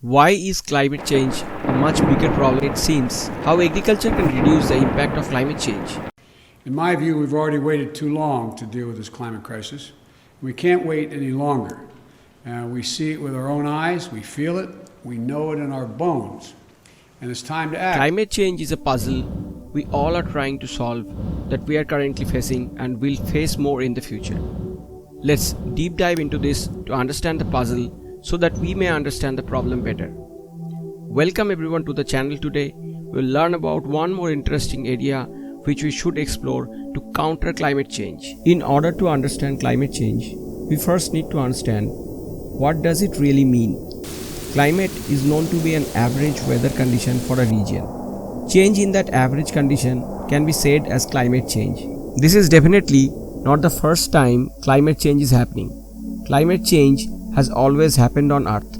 Why is climate change a much bigger problem than it seems? How agriculture can reduce the impact of climate change? In my view, we've already waited too long to deal with this climate crisis. We can't wait any longer. We see it with our own eyes, we feel it, we know it in our bones. And it's time to act. Climate change is a puzzle we all are trying to solve that we are currently facing and will face more in the future. Let's deep dive into this to understand the puzzle so that we may understand the problem better. Welcome everyone to the channel. Today we'll learn about one more interesting area which we should explore to counter climate change. In order to understand climate change, we first need to understand what does it really mean. Climate is known to be an average weather condition for a region. Change in that average condition can be said as climate change. This is definitely not the first time climate change is happening. Climate change has always happened on Earth,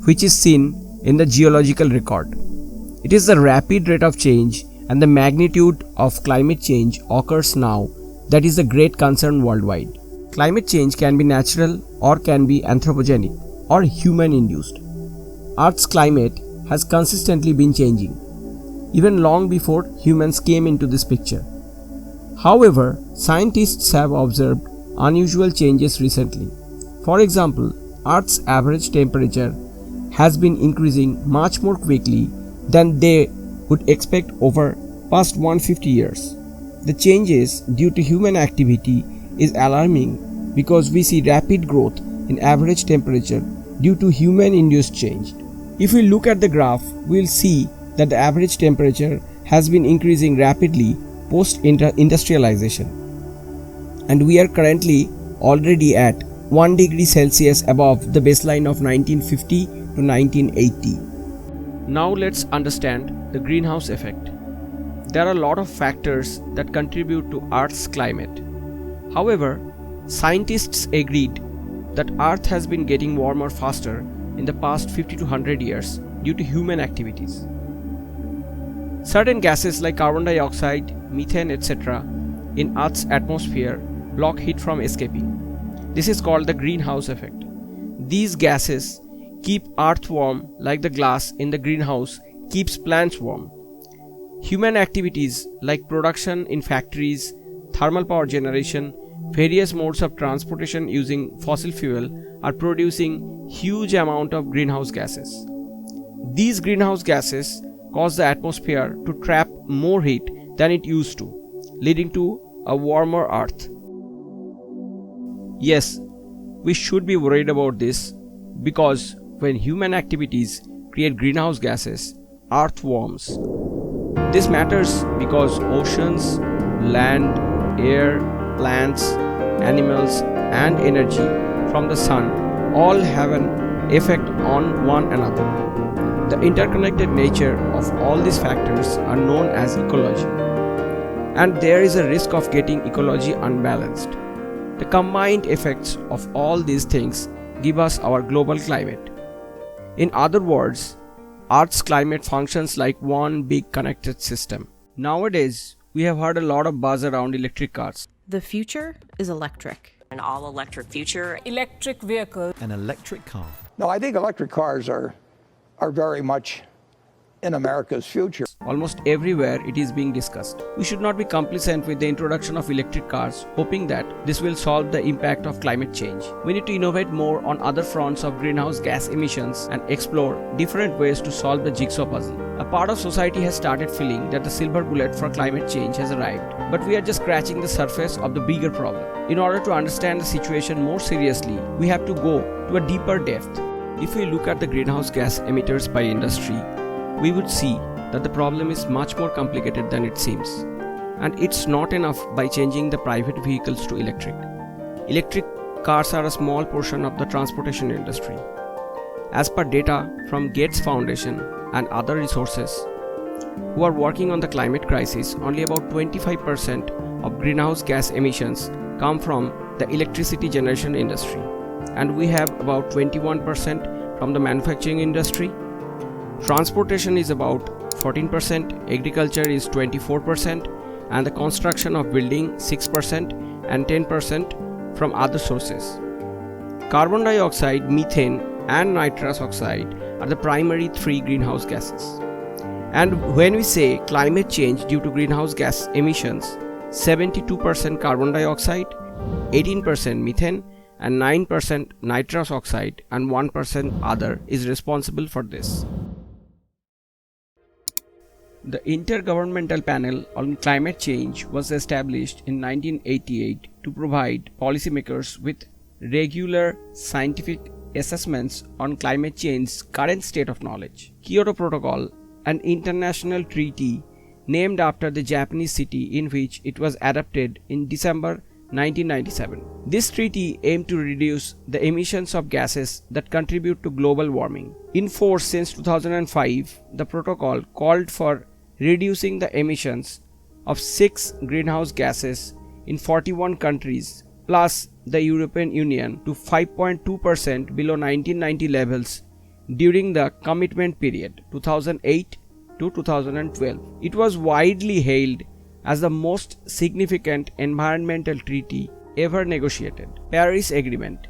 which is seen in the geological record. It is the rapid rate of change and the magnitude of climate change occurs now that is the great concern worldwide. Climate change can be natural or can be anthropogenic or human-induced. Earth's climate has consistently been changing, even long before humans came into this picture. However, scientists have observed unusual changes recently. For example, Earth's average temperature has been increasing much more quickly than they would expect over past 150 years. The changes due to human activity is alarming because we see rapid growth in average temperature due to human-induced change. If we look at the graph, we will see that the average temperature has been increasing rapidly post-industrialization, and we are currently already at 1 degree Celsius above the baseline of 1950 to 1980. Now let's understand the greenhouse effect. There are a lot of factors that contribute to Earth's climate. However, scientists agreed that Earth has been getting warmer faster in the past 50 to 100 years due to human activities. Certain gases like carbon dioxide, methane, etc. in Earth's atmosphere block heat from escaping. This is called the greenhouse effect. These gases keep Earth warm like the glass in the greenhouse keeps plants warm. Human activities like production in factories, thermal power generation, various modes of transportation using fossil fuel are producing huge amount of greenhouse gases. These greenhouse gases cause the atmosphere to trap more heat than it used to, leading to a warmer Earth. Yes, we should be worried about this because when human activities create greenhouse gases, Earth warms. This matters because oceans, land, air, plants, animals, and energy from the sun all have an effect on one another. The interconnected nature of all these factors are known as ecology, and there is a risk of getting ecology unbalanced. The combined effects of all these things give us our global climate. In other words, Earth's climate functions like one big connected system. Nowadays, we have heard a lot of buzz around electric cars. The future is electric. An all-electric future. Electric vehicle. An electric car. No, I think electric cars are very much in America's future. Almost everywhere it is being discussed. We should not be complacent with the introduction of electric cars, hoping that this will solve the impact of climate change. We need to innovate more on other fronts of greenhouse gas emissions and explore different ways to solve the jigsaw puzzle. A part of society has started feeling that the silver bullet for climate change has arrived, but we are just scratching the surface of the bigger problem. In order to understand the situation more seriously, we have to go to a deeper depth. If we look at the greenhouse gas emitters by industry, we would see that the problem is much more complicated than it seems. And it's not enough by changing the private vehicles to electric. Electric cars are a small portion of the transportation industry. As per data from Gates Foundation and other resources who are working on the climate crisis, only about 25% of greenhouse gas emissions come from the electricity generation industry, and we have about 21% from the manufacturing industry. Transportation is about 14%, agriculture is 24%, and the construction of building 6% and 10% from other sources. Carbon dioxide, methane, and nitrous oxide are the primary three greenhouse gases. And when we say climate change due to greenhouse gas emissions, 72% carbon dioxide, 18% methane, and 9% nitrous oxide and 1% other is responsible for this. The Intergovernmental Panel on Climate Change was established in 1988 to provide policymakers with regular scientific assessments on climate change's current state of knowledge. Kyoto Protocol, an international treaty named after the Japanese city in which it was adopted in December 1997. This treaty aimed to reduce the emissions of gases that contribute to global warming. In force since 2005, the protocol called for reducing the emissions of 6 greenhouse gases in 41 countries plus the European Union to 5.2% below 1990 levels during the commitment period 2008 to 2012. It was widely hailed as the most significant environmental treaty ever negotiated. Paris Agreement.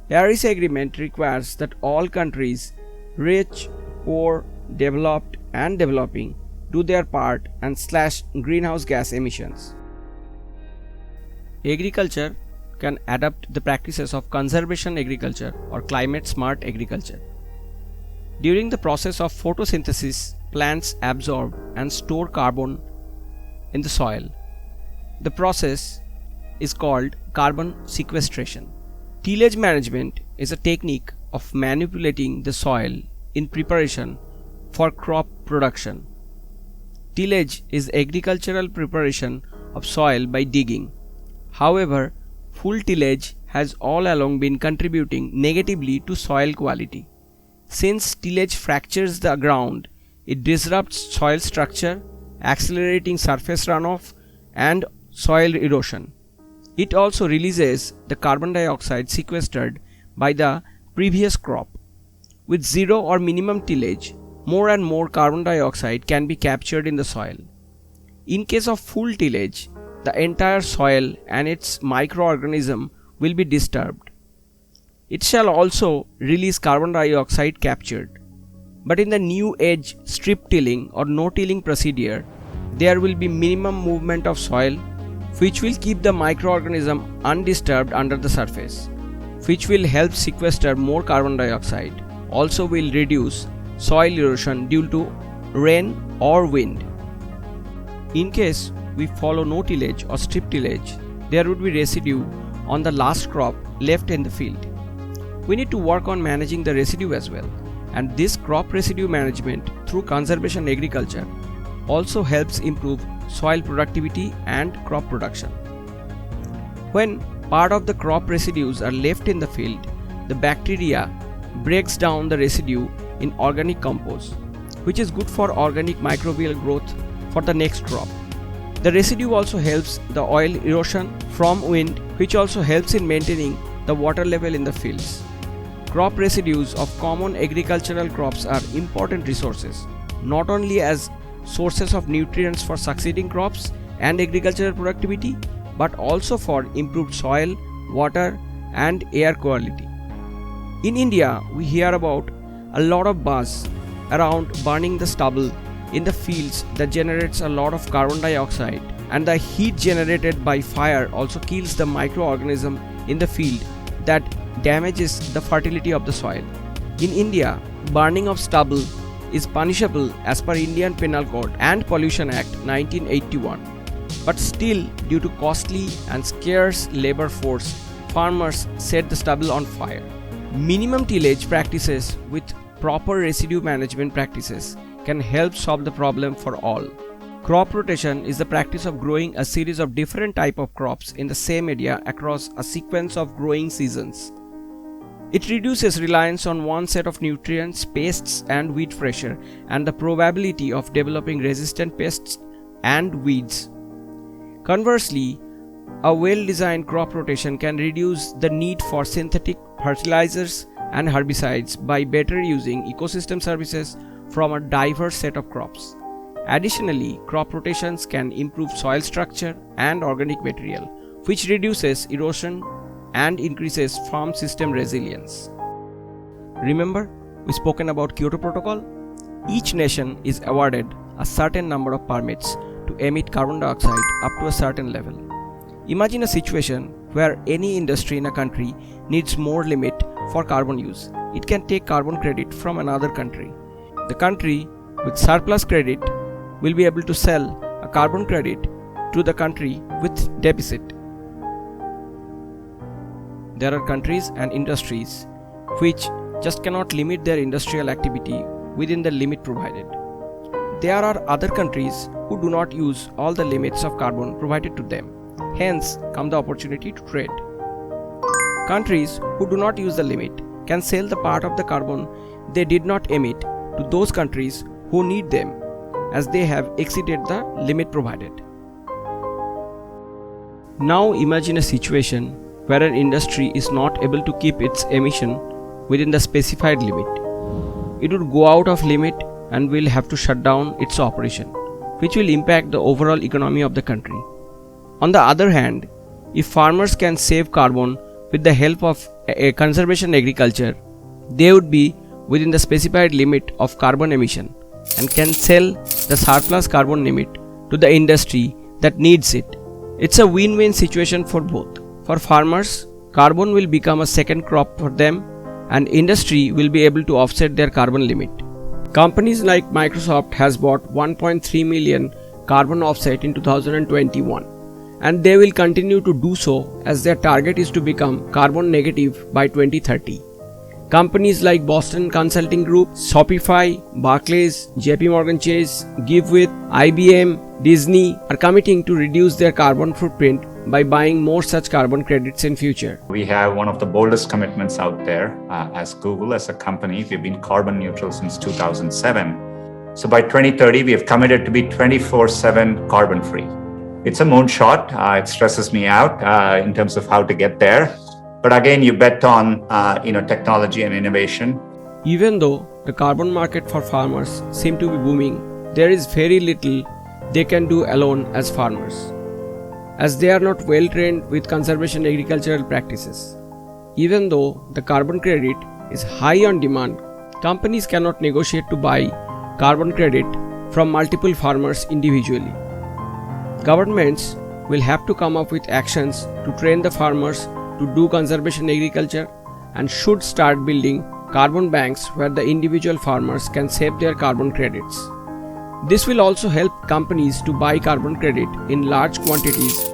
Paris Agreement requires that all countries, rich, poor, developed and developing, do their part and slash greenhouse gas emissions. Agriculture can adopt the practices of conservation agriculture or climate smart agriculture. During the process of photosynthesis, plants absorb and store carbon in the soil. The process is called carbon sequestration. Tillage management is a technique of manipulating the soil in preparation for crop production. Tillage is agricultural preparation of soil by digging. However, full tillage has all along been contributing negatively to soil quality. Since tillage fractures the ground, it disrupts soil structure, accelerating surface runoff and soil erosion. It also releases the carbon dioxide sequestered by the previous crop. With zero or minimum tillage, more and more carbon dioxide can be captured in the soil. In case of full tillage, the entire soil and its microorganism will be disturbed. It shall also release carbon dioxide captured. But in the new age strip tilling or no tilling procedure, there will be minimum movement of soil, which will keep the microorganism undisturbed under the surface, which will help sequester more carbon dioxide. Also will reduce soil erosion due to rain or wind. In case we follow no tillage or strip tillage, there would be residue on the last crop left in the field. We need to work on managing the residue as well, and this crop residue management through conservation agriculture also helps improve soil productivity and crop production. When part of the crop residues are left in the field, the bacteria breaks down the residue in organic compost, which is good for organic microbial growth for the next crop. The residue also helps the oil erosion from wind, which also helps in maintaining the water level in the fields. Crop residues of common agricultural crops are important resources, not only as sources of nutrients for succeeding crops and agricultural productivity, but also for improved soil, water, and air quality. In India, we hear about a lot of buzz around burning the stubble in the fields that generates a lot of carbon dioxide, and the heat generated by fire also kills the microorganism in the field that damages the fertility of the soil. In India, burning of stubble is punishable as per Indian Penal Code and Pollution Act 1981. But still, due to costly and scarce labor force, farmers set the stubble on fire. Minimum tillage practices with proper residue management practices can help solve the problem for all. Crop rotation is the practice of growing a series of different types of crops in the same area across a sequence of growing seasons. It reduces reliance on one set of nutrients, pests and weed pressure, and the probability of developing resistant pests and weeds. Conversely, a well-designed crop rotation can reduce the need for synthetic fertilizers and herbicides by better using ecosystem services from a diverse set of crops. Additionally, crop rotations can improve soil structure and organic material, which reduces erosion and increases farm system resilience. Remember, we spoken about Kyoto Protocol. Each nation is awarded a certain number of permits to emit carbon dioxide up to a certain level. Imagine a situation where any industry in a country needs more limit for carbon use. It can take carbon credit from another country. The country with surplus credit will be able to sell a carbon credit to the country with deficit. There are countries and industries which just cannot limit their industrial activity within the limit provided. There are other countries who do not use all the limits of carbon provided to them. Hence come the opportunity to trade. Countries who do not use the limit can sell the part of the carbon they did not emit to those countries who need them, as they have exceeded the limit provided. Now imagine a situation where an industry is not able to keep its emission within the specified limit. It would go out of limit and will have to shut down its operation, which will impact the overall economy of the country. On the other hand, if farmers can save carbon with the help of a conservation agriculture, they would be within the specified limit of carbon emission and can sell the surplus carbon limit to the industry that needs it. It's a win-win situation for both. For farmers, carbon will become a second crop for them, and industry will be able to offset their carbon limit. Companies like Microsoft has bought 1.3 million carbon offset in 2021, and they will continue to do so as their target is to become carbon negative by 2030. Companies like Boston Consulting Group, Shopify, Barclays, JP Morgan Chase, GiveWith, IBM, Disney are committing to reduce their carbon footprint by buying more such carbon credits in future. We have one of the boldest commitments out there as Google, as a company. We've been carbon neutral since 2007. So by 2030, we have committed to be 24/7 carbon free. It's a moonshot. It stresses me out in terms of how to get there. But again, you bet on technology and innovation. Even though the carbon market for farmers seem to be booming, there is very little they can do alone as farmers, as they are not well trained with conservation agricultural practices. Even though the carbon credit is high on demand, companies cannot negotiate to buy carbon credit from multiple farmers individually. Governments will have to come up with actions to train the farmers to do conservation agriculture and should start building carbon banks where the individual farmers can save their carbon credits. This will also help companies to buy carbon credit in large quantities